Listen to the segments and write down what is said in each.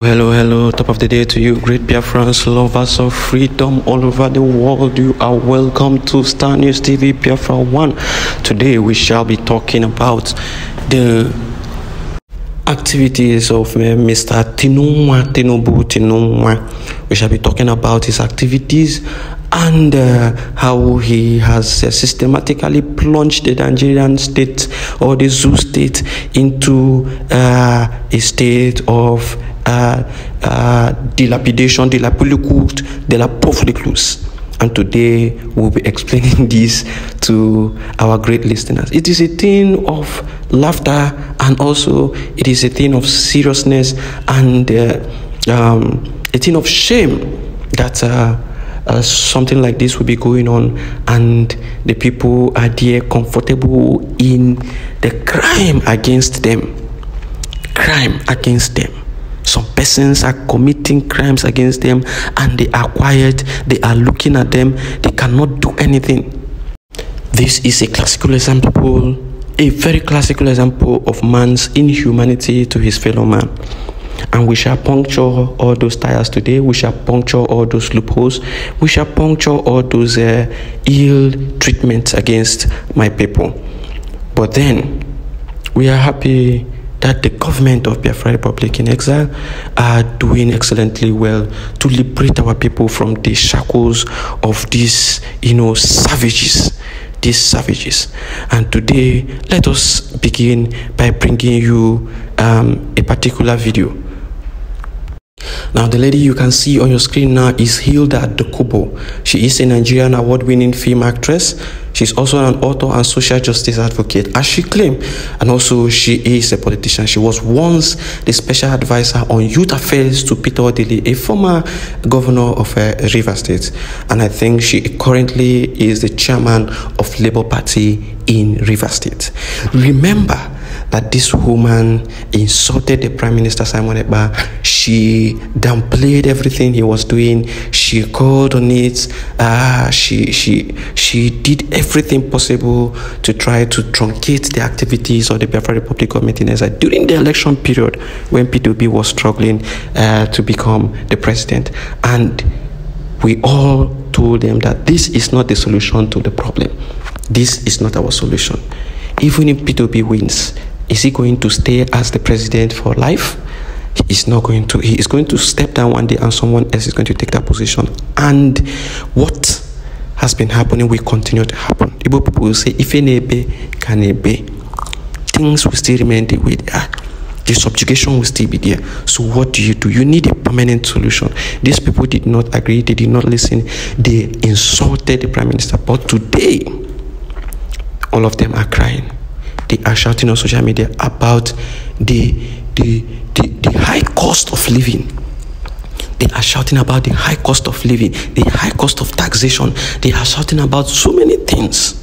Hello, top of the day to you, great Biafrans, lovers of freedom all over the world. You are welcome to Star News TV Biafra 1. Today we shall be talking about the activities of Mr. Nubu. We shall be talking about his activities and how he has systematically plunged the Nigerian state or the zoo state into a state of dilapidation, de la pauvreté. And today we'll be explaining this to our great listeners. It is a thing of laughter, and also it is a thing of seriousness, and a thing of shame that something like this will be going on, and the people are there comfortable in the crime against them. Some persons are committing crimes against them, and they are quiet. They are looking at them. They cannot do anything. This is a very classical example of man's inhumanity to his fellow man. And we shall puncture all those tires today. We shall puncture all those loopholes. We shall puncture all those ill treatments against my people. But then, we are happy that the government of Biafra Republic in exile are doing excellently well to liberate our people from the shackles of these, savages. And today, let us begin by bringing you a particular video. Now, the lady you can see on your screen now is Hilda Dokubo. She is a Nigerian award-winning film actress. She's also an author and social justice advocate, as she claimed, and also she is a politician. She was once the special advisor on youth affairs to Peter Odili, a former governor of Rivers State, and I think she currently is the chairman of Labour Party in Rivers State. Remember that this woman insulted the Prime Minister Simon Ekpa. She downplayed everything he was doing. She called on it. She did everything possible to try to truncate the activities of the Biafra Republic government in exile during the election period when P2B was struggling to become the president. And we all told them that this is not the solution to the problem. This is not our solution. Even if P2B wins, is he going to stay as the president for life? He is not going to. He is going to step down one day, and someone else is going to take that position. And what has been happening will continue to happen. Igbo people will say, "If enebe can ebe," things will still remain the way they are. The subjugation will still be there. So what do? You need a permanent solution. These people did not agree. They did not listen. They insulted the Prime Minister. But today, all of them are crying. They are shouting on social media about the high cost of living. They are shouting about the high cost of living, the high cost of taxation. They are shouting about so many things.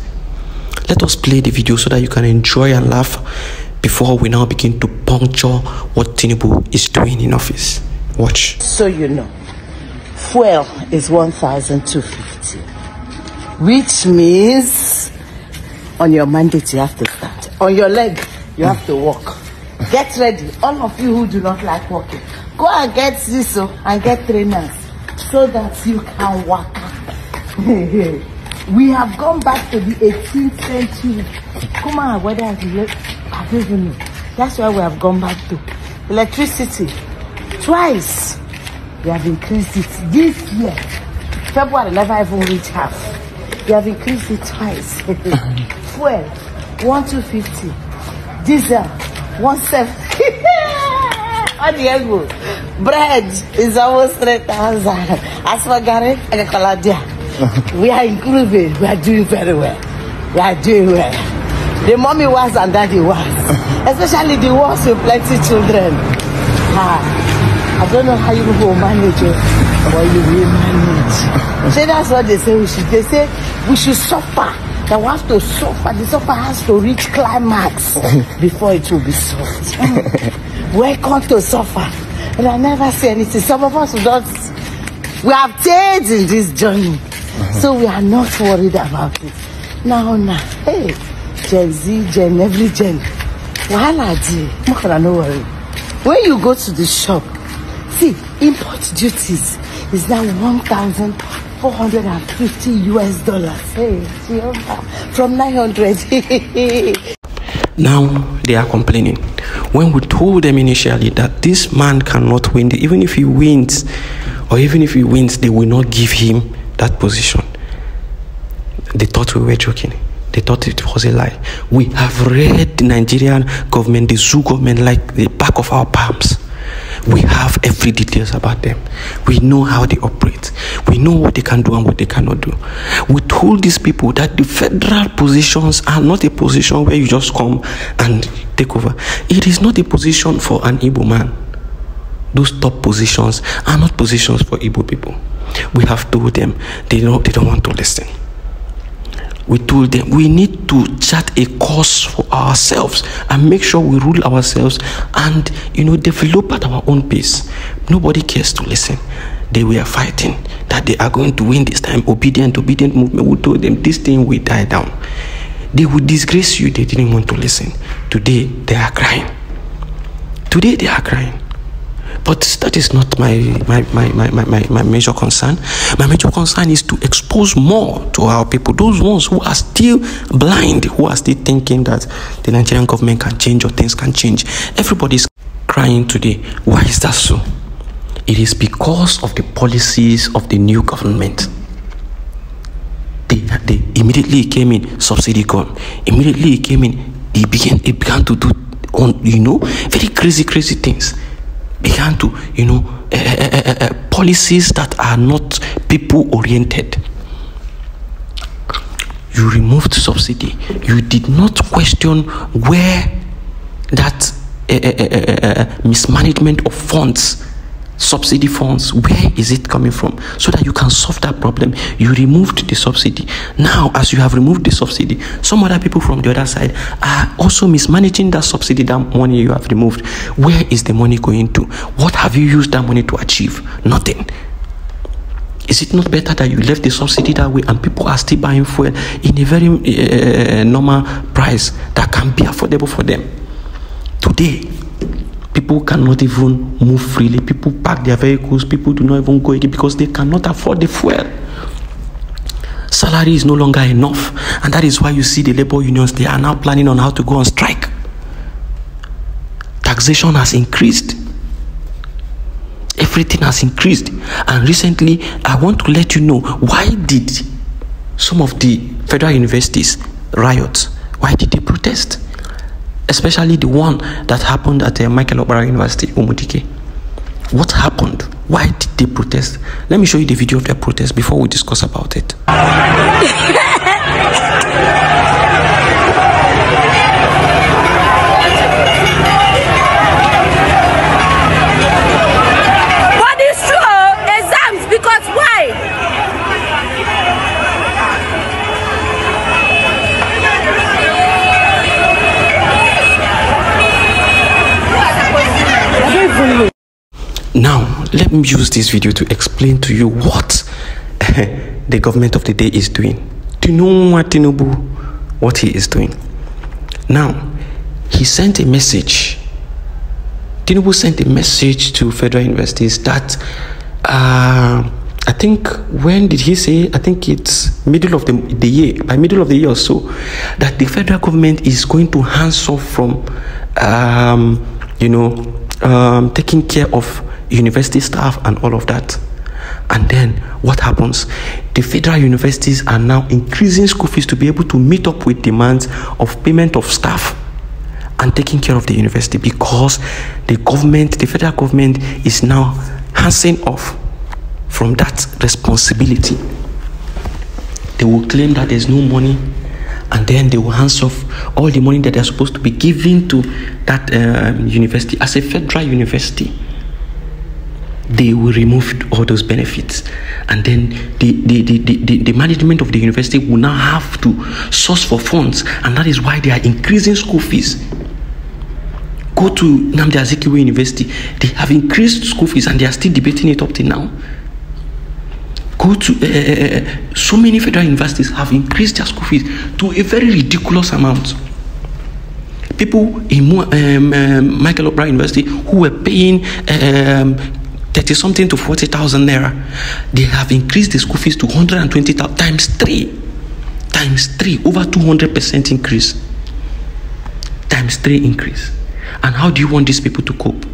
Let us play the video so that you can enjoy and laugh before we now begin to puncture what Tinubu is doing in office. Watch. So you know, fuel is 1,250, which means on your mandate you have to start. On your leg, you have to walk. Get ready. All of you who do not like walking, go and get this and get trainers so that you can walk. We have gone back to the 18th century. Come on, whether I don't even know. That's why we have gone back to electricity. Twice we have increased it. This year, February never even reached half. We have increased it twice. Fuel 1,250, diesel 170. On the elbow, bread is almost 3,000. As for Gary, we are improving. We are doing very well. The mommy was and daddy was, especially the ones with plenty children. I don't know how you will manage it, but you will manage. So that's what they say we should. They say we should suffer. That we have to suffer. The suffer has to reach climax before it will be soft. Welcome to suffer. And I never say anything. Some of us we have stayed in this journey. So we are not worried about it. Now, hey, Gen Z, every Gen. Wahala, no worry. When you go to the shop, See, import duties is now $1,450. Hey, from 900. Now they are complaining. When we told them initially that this man cannot win, even if he wins, they will not give him that position. They thought we were joking. They thought it was a lie. We have read the Nigerian government, the zoo government, like the back of our palms. We have every details about them. We know how they operate. We know what they can do and what they cannot do. We told these people that the federal positions are not a position where you just come and take over. It is not a position for an Igbo man. Those top positions are not positions for Igbo people. We have told them they don't want to listen. We told them we need to chart a course for ourselves and make sure we rule ourselves and develop at our own pace. Nobody cares to listen. They were fighting that they are going to win this time. Obedient movement. We told them this thing will die down. They would disgrace you. They didn't want to listen. Today they are crying. But that is not my major concern. My major concern is to expose more to our people, those ones who are still blind, who are still thinking that the Nigerian government can change or things can change. Everybody's crying today. Why is that so? It is because of the policies of the new government. They immediately came in, subsidy gone. Immediately came in, it began to do very crazy things. Began to, policies that are not people-oriented. You removed subsidy. You did not question where that mismanagement of funds, subsidy funds, where is it coming from, so that you can solve that problem. You removed the subsidy. Now, as you have removed the subsidy, some other people from the other side are also mismanaging that subsidy, that money you have removed. Where is the money going to? What have you used that money to achieve? Nothing. Is it not better that you left the subsidy that way and people are still buying fuel in a very normal price that can be affordable for them? Today, people cannot even move freely. People park their vehicles. People do not even go again because they cannot afford the fuel. Salary is no longer enough. And that is why you see the labor unions, they are now planning on how to go on strike. Taxation has increased. Everything has increased. And recently, I want to let you know, why did some of the federal universities riot? Why did they protest? Especially the one that happened at Michael Obara University, Umudike. What happened? Why did they protest? Let me show you the video of their protest before we discuss about it. But it's true, exams, because why? Now, let me use this video to explain to you what the government of the day is doing. Do you know what he is doing? Now, he sent a message. Tinubu sent a message to federal universities that, I think, when did he say? I think it's middle of the year, by middle of the year or so, that the federal government is going to hands off from, taking care of university staff and all of that. And then what happens? The federal universities are now increasing school fees to be able to meet up with demands of payment of staff and taking care of the university, because the federal government is now handing off from that responsibility. They will claim that there's no money, and then they will hands off all the money that they're supposed to be giving to that university as a federal university. They will remove all those benefits, and then the management of the university will now have to source for funds, and that is why they are increasing school fees. Go to Nnamdi Azikiwe University, they have increased school fees and they are still debating it up till now. Go to so many federal universities have increased their school fees to a very ridiculous amount. People in Michael Obara University who were paying 30 something to 40,000 naira. They have increased the school fees to 120,000 times 3, over 200% increase, times 3 increase. And how do you want these people to cope?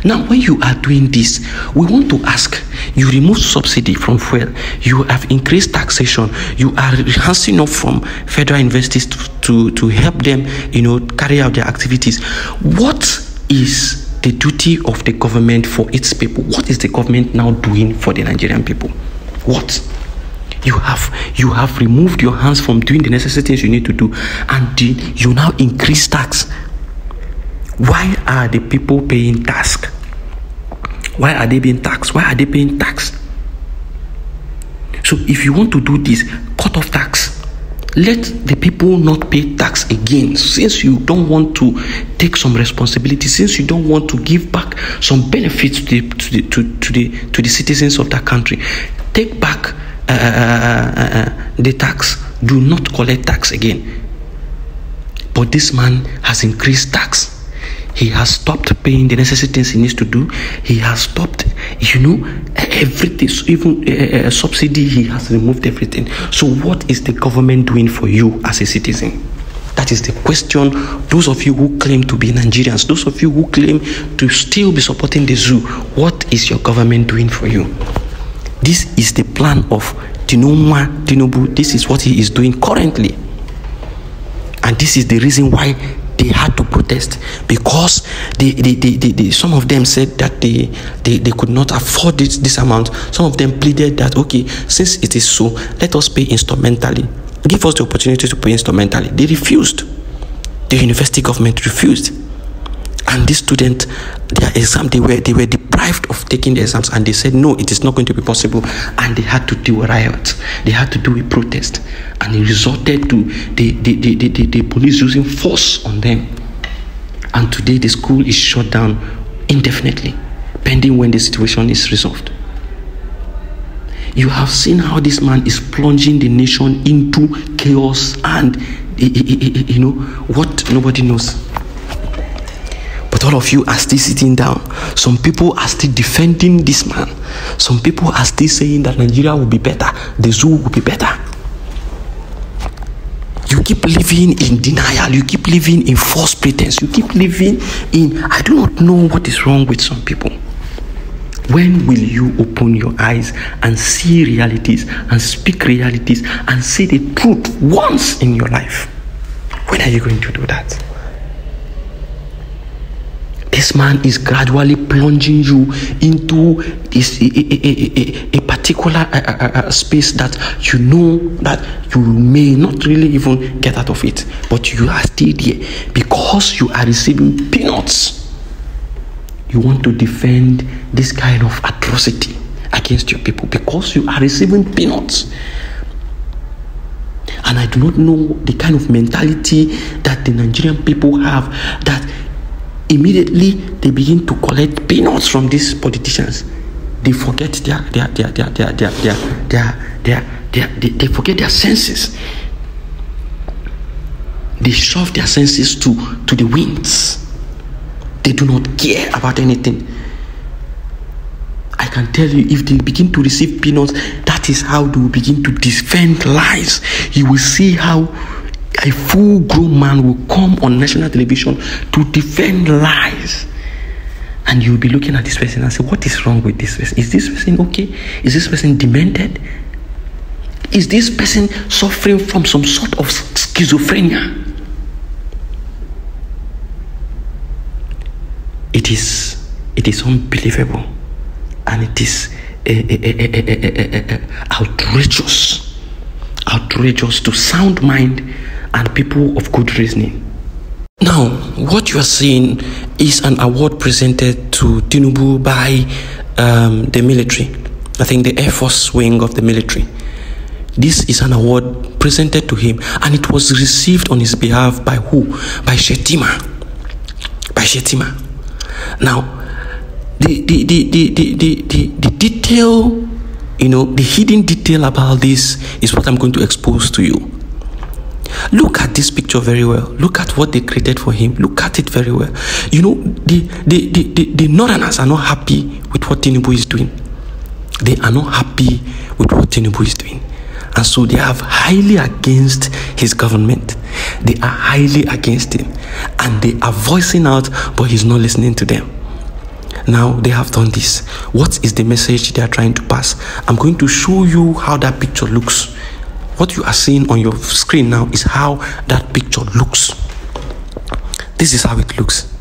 Now, when you are doing this, we want to ask, you remove subsidy from fuel, you have increased taxation, you are enhancing up from federal universities to help them, carry out their activities. What is the duty of the government for its people? What is the government now doing for the Nigerian people? What? You have removed your hands from doing the necessary things you need to do, and you now increase tax. Why are the people paying tax? Why are they being taxed? Why are they paying tax? So if you want to do this, cut off tax. Let the people not pay tax again. Since you don't want to take some responsibility, since you don't want to give back some benefits to the citizens of that country, take back the tax. Do not collect tax again. But this man has increased tax. He has stopped paying the necessary things he needs to do. He has stopped, everything, even subsidy. He has removed everything. So what is the government doing for you as a citizen? That is the question. Those of you who claim to be Nigerians, those of you who claim to still be supporting the zoo, what is your government doing for you? This is the plan of Nubu. This is what he is doing currently. And this is the reason why they had to protest, because some of them said that they could not afford this amount. Some of them pleaded that, okay, since it is so, let us pay instrumentally. Give us the opportunity to pay instrumentally. They refused. The university government refused. And these students, their exam, they were deprived of taking the exams, and they said no, it is not going to be possible, and they had to do a riot. They had to do a protest, and it resorted to the police using force on them. And today the school is shut down indefinitely, pending when the situation is resolved. You have seen how this man is plunging the nation into chaos and what nobody knows. But all of you are still sitting down. Some people are still defending this man. Some people are still saying that Nigeria will be better, the zoo will be better. You keep living in denial. You keep living in false pretense. You keep living in, I do not know what is wrong with some people. When will you open your eyes and see realities and speak realities and say the truth once in your life? When are you going to do that? This man is gradually plunging you into a particular space that you know that you may not really even get out of it, but you are still there because you are receiving peanuts. You want to defend this kind of atrocity against your people because you are receiving peanuts. And I do not know the kind of mentality that the Nigerian people have, that immediately they begin to collect peanuts from these politicians. They forget they forget their senses. They shove their senses to the winds. They do not care about anything. I can tell you, if they begin to receive peanuts, that is how they will begin to defend lies. You will see how a full-grown man will come on national television to defend lies. And you'll be looking at this person and say, what is wrong with this person? Is this person okay? Is this person demented? Is this person suffering from some sort of schizophrenia? It is unbelievable, and it is outrageous to sound mind and people of good reasoning. Now, what you are seeing is an award presented to Nubu by the military. I think the Air Force wing of the military. This is an award presented to him, and it was received on his behalf by who? By Shetima. Now, the detail, the hidden detail about this is what I'm going to expose to you. Look at this picture very well. Look at what they created for him. Look at it very well. You know, the Northerners are not happy with what Nubu is doing. They are not happy with what Nubu is doing. And so they are highly against his government. They are highly against him. And they are voicing out, but he's not listening to them. Now they have done this. What is the message they are trying to pass? I'm going to show you how that picture looks. What you are seeing on your screen now is how that picture looks. This is how it looks.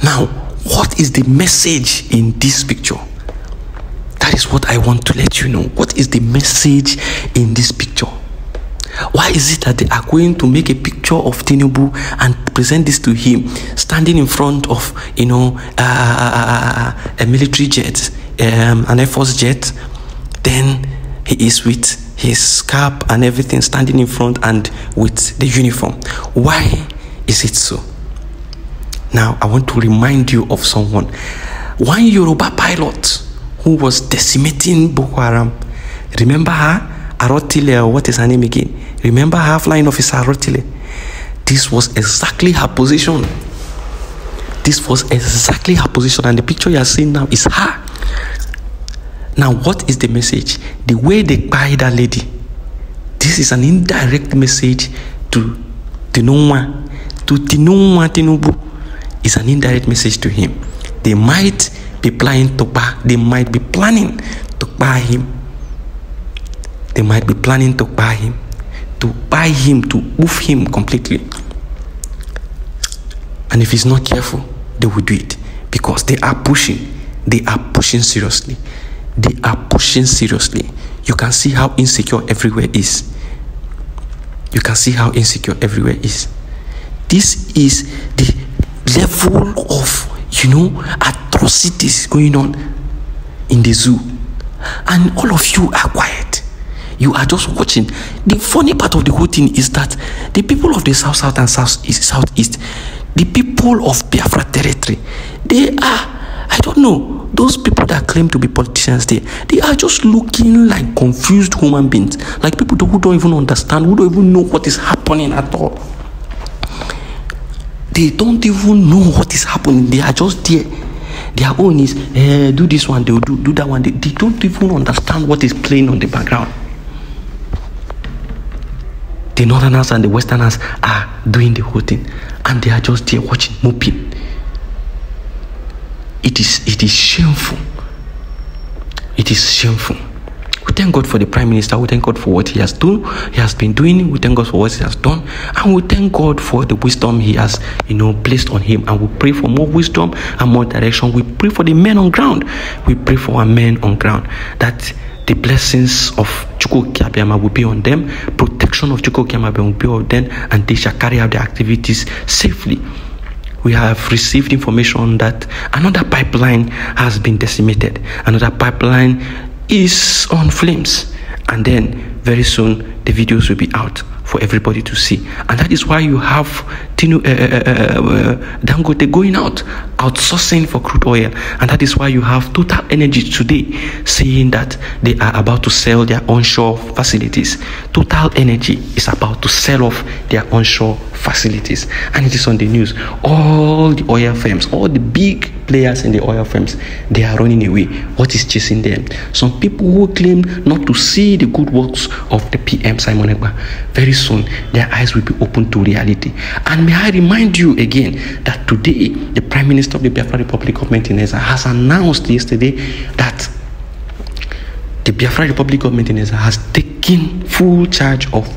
Now, what is the message in this picture? That is what I want to let you know. What is the message in this picture? Why is it that they are going to make a picture of Nubu and present this to him, standing in front of, you know, a military jet, an Air Force jet? Then he is with his cap and everything, standing in front and with the uniform. Why is it so? Now, I want to remind you of someone. One Yoruba pilot who was decimating Boko Haram. Remember her? Arotile, or what is her name again? Remember her, flying officer Arotile? This was exactly her position. This was exactly her position, and the picture you are seeing now is her. Now, what is the message? The way they buy that lady, this is an indirect message to Tinubu. It's an indirect message to him. They might be planning to buy. They might be planning to buy him. They might be planning to buy him, to move him completely. And if he's not careful, they will do it, because they are pushing. They are pushing seriously. They are pushing seriously. You can see how insecure everywhere is. You can see how insecure everywhere is. This is the level of, you know, atrocities going on in the zoo. And all of you are quiet. You are just watching. The funny part of the whole thing is that the people of the South and Southeast, the people of Biafra territory, they are, I don't know, those people that claim to be politicians there, they are just looking like confused human beings, like people who don't even understand, who don't even know what is happening at all. They don't even know what is happening. They are just there. Their own is, do this one, they will do that one. They don't even understand what is playing on the background. The Northerners and the Westerners are doing the whole thing, and they are just there watching, moping. It is shameful. It is shameful. We thank God for the Prime Minister. We thank God for what he has done. He has been doing. We thank God for what he has done, and we thank God for the wisdom he has, placed on him. And we pray for more wisdom and more direction. We pray for the men on ground. We pray for our men on ground, that the blessings of Chukwu Kiabiama will be on them, protection of Chukwu Kiabiama will be on them, and they shall carry out their activities safely. We have received information that another pipeline has been decimated. Another pipeline is on flames. And then very soon the videos will be out for everybody to see. And that is why you have Dangote going out, outsourcing for crude oil. And that is why you have Total Energy today saying that they are about to sell their onshore facilities. Total Energy is about to sell off their onshore facilities. And it is on the news. All the oil firms, all the big players in the oil firms, they are running away. What is chasing them? Some people who claim not to see the good works of the PM Simon Ekpa, very soon their eyes will be opened to reality. And may I remind you again that today the Prime Minister of the Biafra Republic of Ineza has announced yesterday that the Biafra Republic of Ineza has taken full charge of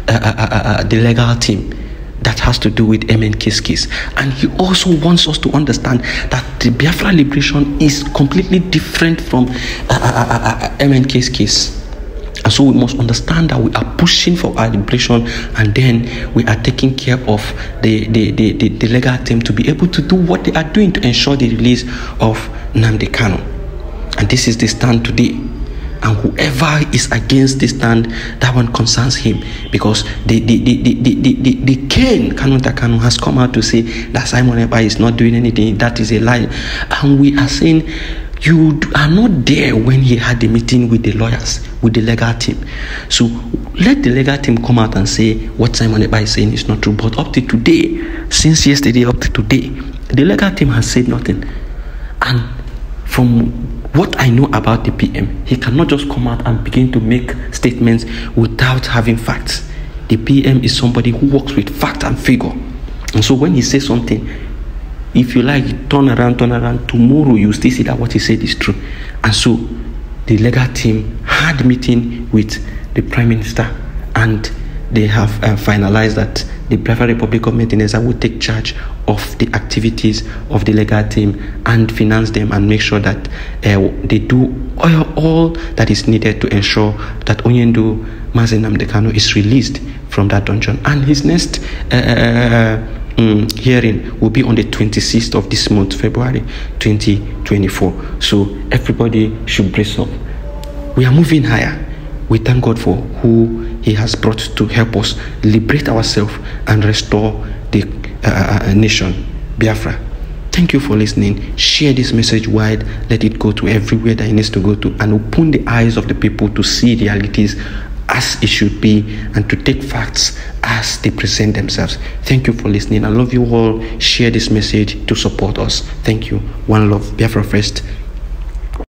the legal team that has to do with MNK's case. And he also wants us to understand that the Biafra liberation is completely different from MNK's case. And so we must understand that we are pushing for our liberation, and then we are taking care of the legal team to be able to do what they are doing to ensure the release of Nnamdi Kanu. And this is the stand today. And whoever is against this stand, that one concerns him, because the Ken Kanu has come out to say that Simon Ekpa is not doing anything. That is a lie. And we are saying You are not there when he had the meeting with the lawyers, with the legal team. So let the legal team come out and say what Simon Ekpa is saying is not true. But up to today, since yesterday up to today, the legal team has said nothing. And from what I know about the PM, he cannot just come out and begin to make statements without having facts. The PM is somebody who works with fact and figure. And so when he says something, if you like, turn around, tomorrow you still see that what he said is true. And so the legal team had a meeting with the Prime Minister, and they have finalized that the Biafra Republic government in Eza will take charge of the activities of the legal team and finance them and make sure that they do all that is needed to ensure that Onyendu Mazi Nnamdi Kanu is released from that dungeon. And his next hearing will be on the 26th of this month, February 2024. So everybody should brace up. We are moving higher. We thank God for who he has brought to help us liberate ourselves and restore the nation, Biafra. Thank you for listening. Share this message wide. Let it go to everywhere that it needs to go to, and open the eyes of the people to see realities as it should be and to take facts as they present themselves. Thank you for listening. I love you all. Share this message to support us. Thank you. One love. Biafra first.